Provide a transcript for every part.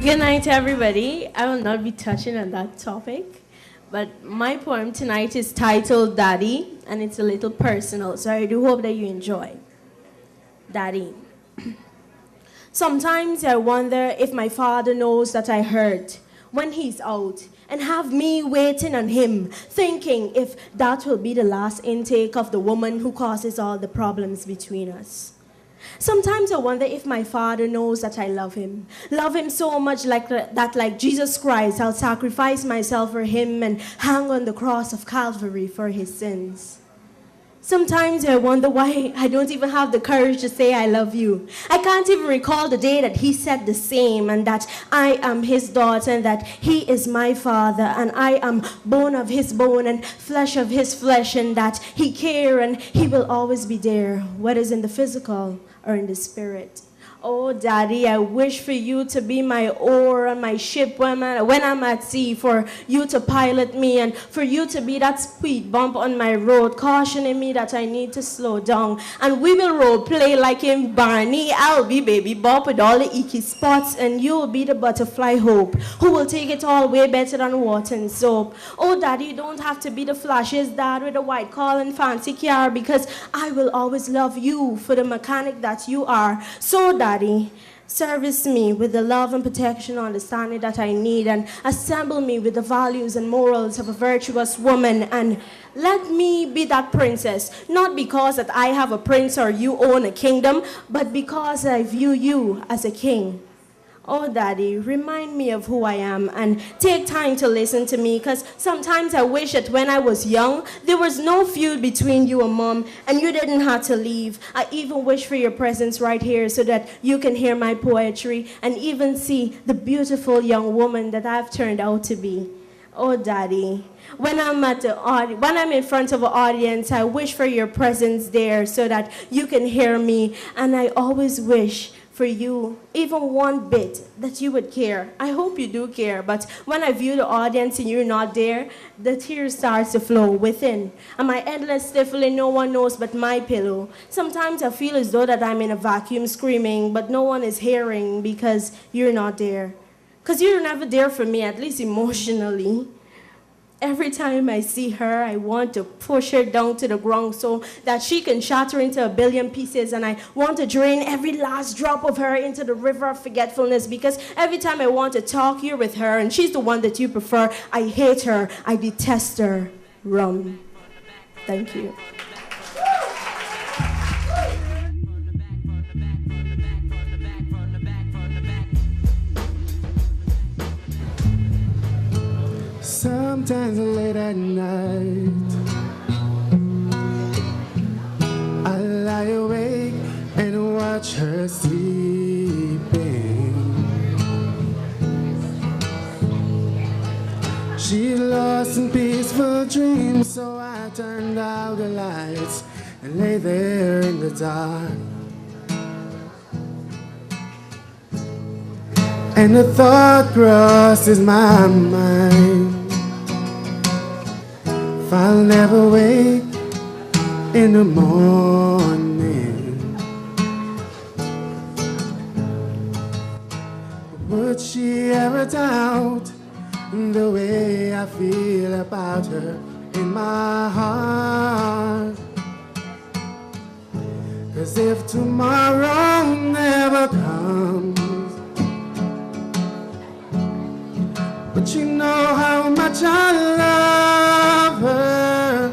Good night, everybody. I will not be touching on that topic, but my poem tonight is titled Daddy, and it's a little personal, so I do hope that you enjoy. Daddy. Sometimes I wonder if my father knows that I hurt when he's out and have me waiting on him, thinking if that will be the last intake of the woman who causes all the problems between us. Sometimes I wonder if my father knows that I love him so much that like Jesus Christ, I'll sacrifice myself for him and hang on the cross of Calvary for his sins. Sometimes I wonder why I don't even have the courage to say I love you. I can't even recall the day that he said the same, and that I am his daughter, and that he is my father, and I am bone of his bone and flesh of his flesh, and that he cares and he will always be there, whether it's in the physical or in the spirit. Oh, Daddy, I wish for you to be my oar on my ship when I'm at sea, for you to pilot me and for you to be that speed bump on my road, cautioning me that I need to slow down. And we will role play like in Barney. I'll be Baby Bob with all the icky spots, and you'll be the butterfly Hope, who will take it all way better than water and soap. Oh, Daddy, you don't have to be the flashiest dad with a white collar and fancy car, because I will always love you for the mechanic that you are. So, Daddy, service me with the love and protection and understanding that I need, and assemble me with the values and morals of a virtuous woman, and let me be that princess, not because that I have a prince or you own a kingdom, but because I view you as a king. Oh, Daddy, remind me of who I am and take time to listen to me, because sometimes I wish that when I was young, there was no feud between you and Mom, and you didn't have to leave. I even wish for your presence right here so that you can hear my poetry and even see the beautiful young woman that I've turned out to be. Oh, Daddy, when I'm in front of an audience, I wish for your presence there so that you can hear me, and I always wish for you, even one bit, that you would care. I hope you do care, but when I view the audience and you're not there, the tears start to flow within. And my endless stifling, no one knows but my pillow. Sometimes I feel as though that I'm in a vacuum screaming, but no one is hearing because you're not there. Because you're never there for me, at least emotionally. Every time I see her, I want to push her down to the ground so that she can shatter into a billion pieces, and I want to drain every last drop of her into the river of forgetfulness, because every time I want to talk, you're with her, and she's the one that you prefer. I hate her. I detest her. Rum. Thank you. Sometimes late at night, I lie awake and watch her sleeping. She's lost in peaceful dreams, so I turned out the lights and lay there in the dark. And the thought crosses my mind, if I'll never wake in the morning, would she ever doubt the way I feel about her in my heart? 'Cause if tomorrow never comes, but you know how much I love her,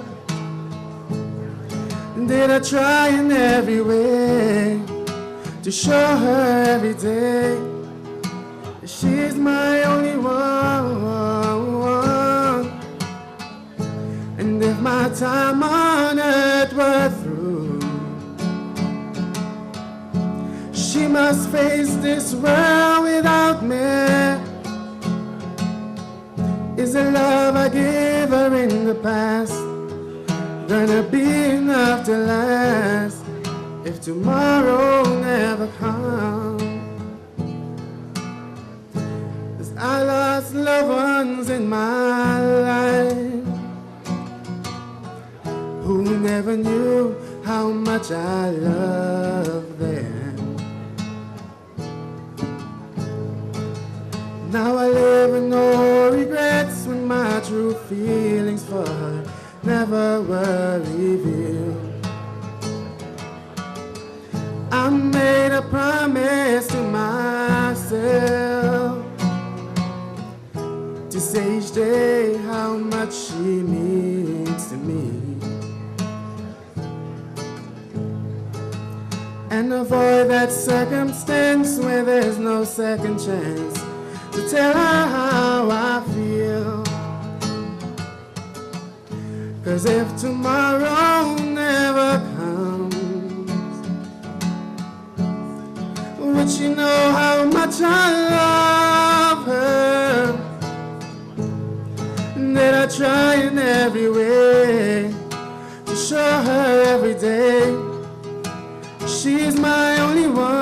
did I try in every way to show her every day that she's my only one? And if my time on earth were through, she must face this world without me. Is the love I gave her in the past gonna be enough to last if tomorrow never comes. 'Cause I lost loved ones in my life who never knew how much I loved them. Now I live with no regrets when my true feelings for her never were revealed. I made a promise to myself to say each day how much she means to me, and avoid that circumstance where there's no second chance to tell her how I feel. 'Cause if tomorrow never comes, would she know how much I love her? That I try in every way to show her every day she's my only one.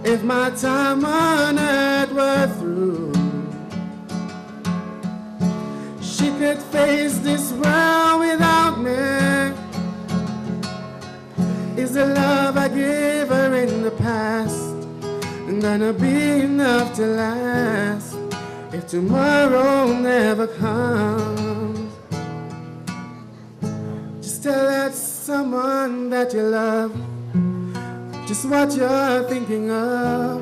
If my time on earth were through, she could face this world without me. Is the love I gave her in the past gonna be enough to last if tomorrow never comes? Just tell that someone that you love just what you're thinking of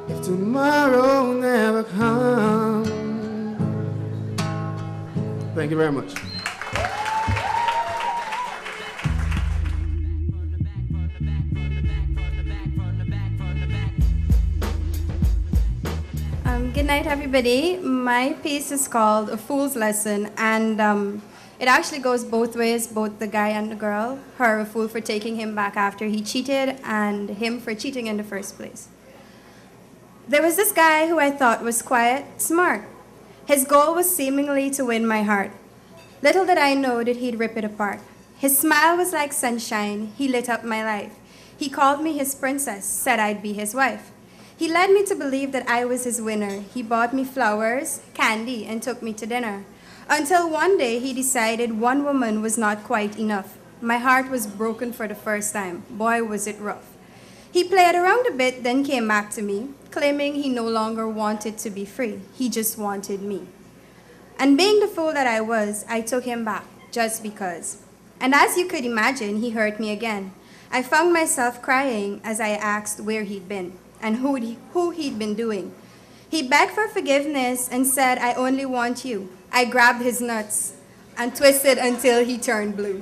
if tomorrow never comes. Thank you very much. Good night, everybody. My piece is called A Fool's Lesson, and it actually goes both ways, both the guy and the girl. Her a fool for taking him back after he cheated, and him for cheating in the first place. There was this guy who I thought was quiet, smart. His goal was seemingly to win my heart. Little did I know that he'd rip it apart. His smile was like sunshine. He lit up my life. He called me his princess, said I'd be his wife. He led me to believe that I was his winner. He bought me flowers, candy, and took me to dinner. Until one day he decided one woman was not quite enough. My heart was broken for the first time. Boy, was it rough. He played around a bit, then came back to me, claiming he no longer wanted to be free. He just wanted me. And being the fool that I was, I took him back, just because. And as you could imagine, he hurt me again. I found myself crying as I asked where he'd been and who he'd been doing. He begged for forgiveness and said, I only want you. I grabbed his nuts and twisted until he turned blue.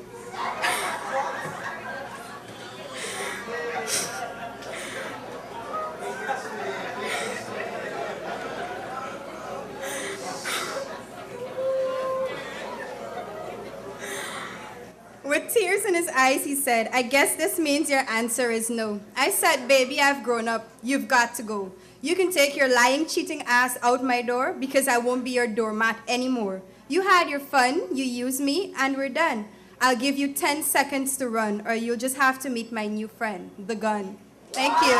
With tears in his eyes, he said, I guess this means your answer is no. I said, baby, I've grown up. You've got to go. You can take your lying, cheating ass out my door because I won't be your doormat anymore. You had your fun, you used me, and we're done. I'll give you 10 seconds to run, or you'll just have to meet my new friend, the gun. Thank you.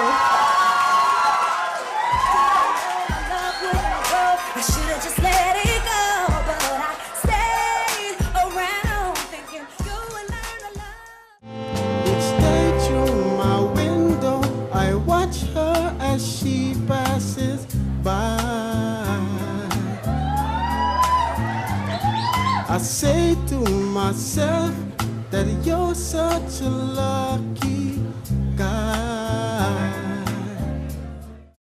I should have just let it go, but I stayed around thinking you would learn to love. Each day through my window, I watch her as she passes by. I say to myself that you're such a lucky